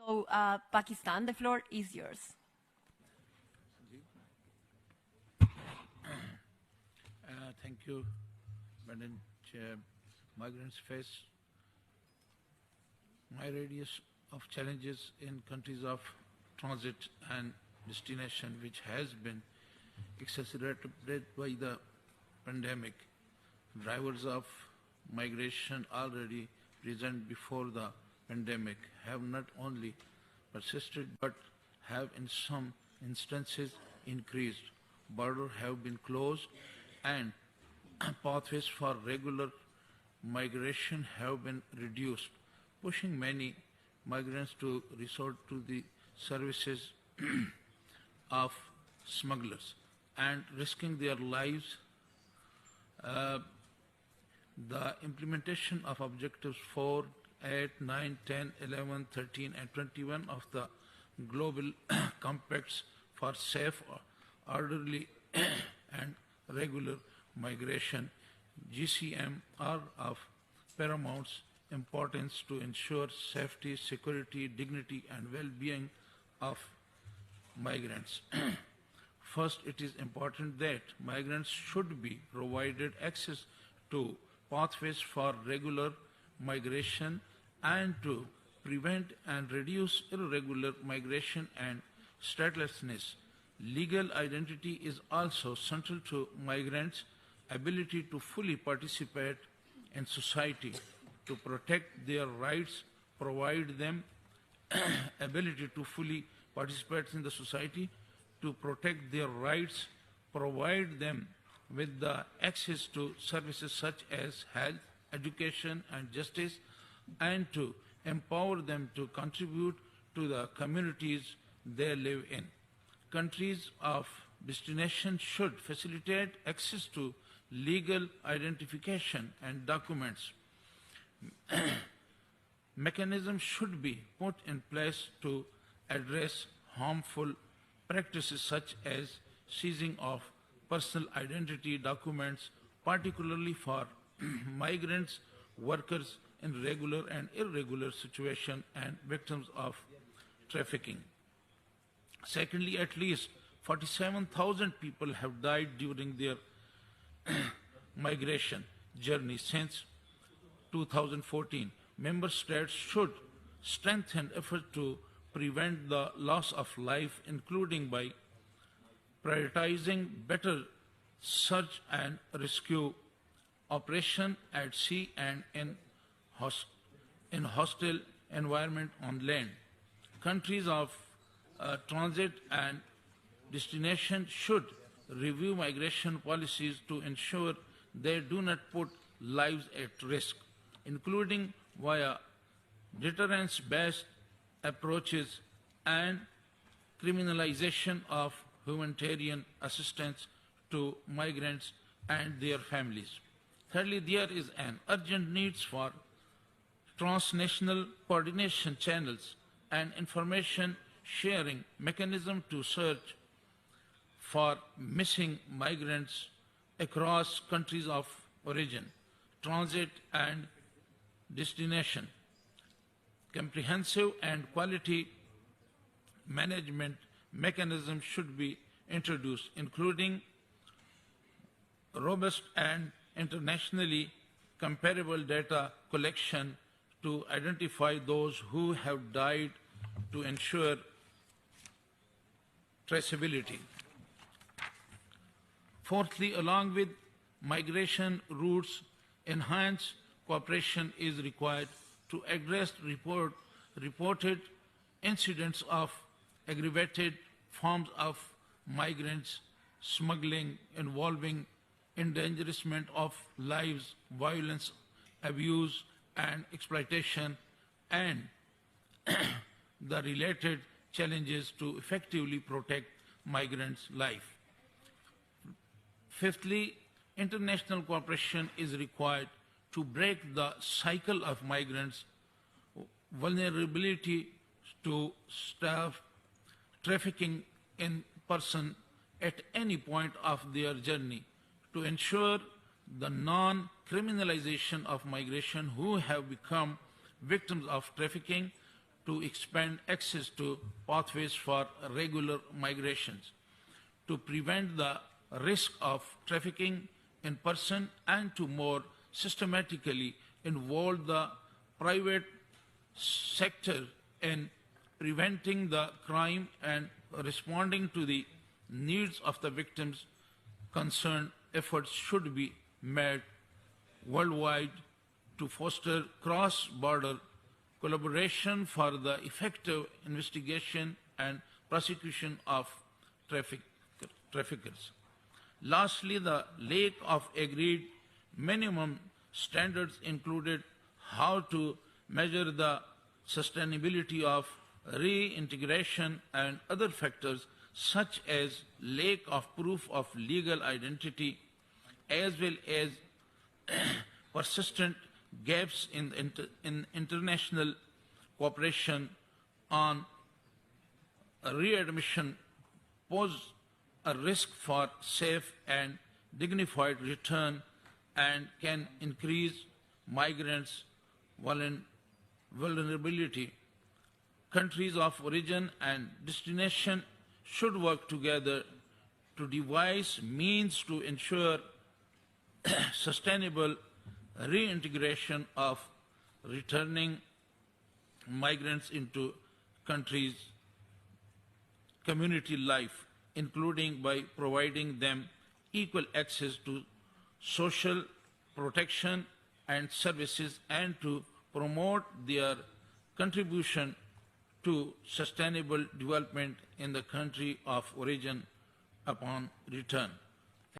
So, Pakistan, the floor is yours. Thank you, Madam Chair. Migrants face myriad of challenges in countries of transit and destination, which has been exacerbated by the pandemic. Drivers of migration already present before the pandemic have not only persisted but have in some instances increased. Borders have been closed and pathways for regular migration have been reduced, pushing many migrants to resort to the services of smugglers and risking their lives. The implementation of Objectives 4, 8, 9, 10, 11, 13, and 21 of the Global Compacts for Safe, Orderly, and Regular Migration, GCM, are of paramount importance to ensure safety, security, dignity, and well-being of migrants. First, it is important that migrants should be provided access to pathways for regular migration and to prevent and reduce irregular migration and statelessness. Legal identity is also central to migrants' ability to fully participate in society, to protect their rights, provide them ability to fully participate in the society, to protect their rights, provide them with the access to services such as health, education, and justice, and to empower them to contribute to the communities they live in. Countries of destination should facilitate access to legal identification and documents. Mechanisms should be put in place to address harmful practices such as seizing of personal identity documents, particularly for migrants, workers in regular and irregular situations, and victims of trafficking. Secondly, at least 47,000 people have died during their migration journey since 2014. Member states should strengthen efforts to prevent the loss of life, including by prioritizing better search and rescue operation at sea and in hostile environment on land. Countries of transit and destination should review migration policies to ensure they do not put lives at risk, including via deterrence-based approaches and criminalization of humanitarian assistance to migrants and their families. Thirdly, there is an urgent need for transnational coordination channels and information sharing mechanism to search for missing migrants across countries of origin, transit, and destination. Comprehensive and quality management mechanisms should be introduced, including robust and internationally comparable data collection to identify those who have died, to ensure traceability. Fourthly, along with migration routes, enhanced cooperation is required to address reported incidents of aggravated forms of migrants smuggling involving endangerment of lives, violence, abuse, and exploitation, and the related challenges to effectively protect migrants' life. Fifthly, international cooperation is required to break the cycle of migrants' vulnerability to staff trafficking in person at any point of their journey, to ensure the non-criminalization of migration who have become victims of trafficking, to expand access to pathways for regular migrations, to prevent the risk of trafficking in person, and to more systematically involve the private sector in preventing the crime and responding to the needs of the victims concerned. Efforts should be made worldwide to foster cross-border collaboration for the effective investigation and prosecution of traffickers. Lastly, the lack of agreed minimum standards included how to measure the sustainability of reintegration and other factors such as lack of proof of legal identity, as well as persistent gaps in international cooperation on readmission, pose a risk for safe and dignified return and can increase migrants' vulnerability. Countries of origin and destination should work together to devise means to ensure sustainable reintegration of returning migrants into countries' community life, including by providing them equal access to social protection and services, and to promote their contribution to sustainable development in the country of origin upon return.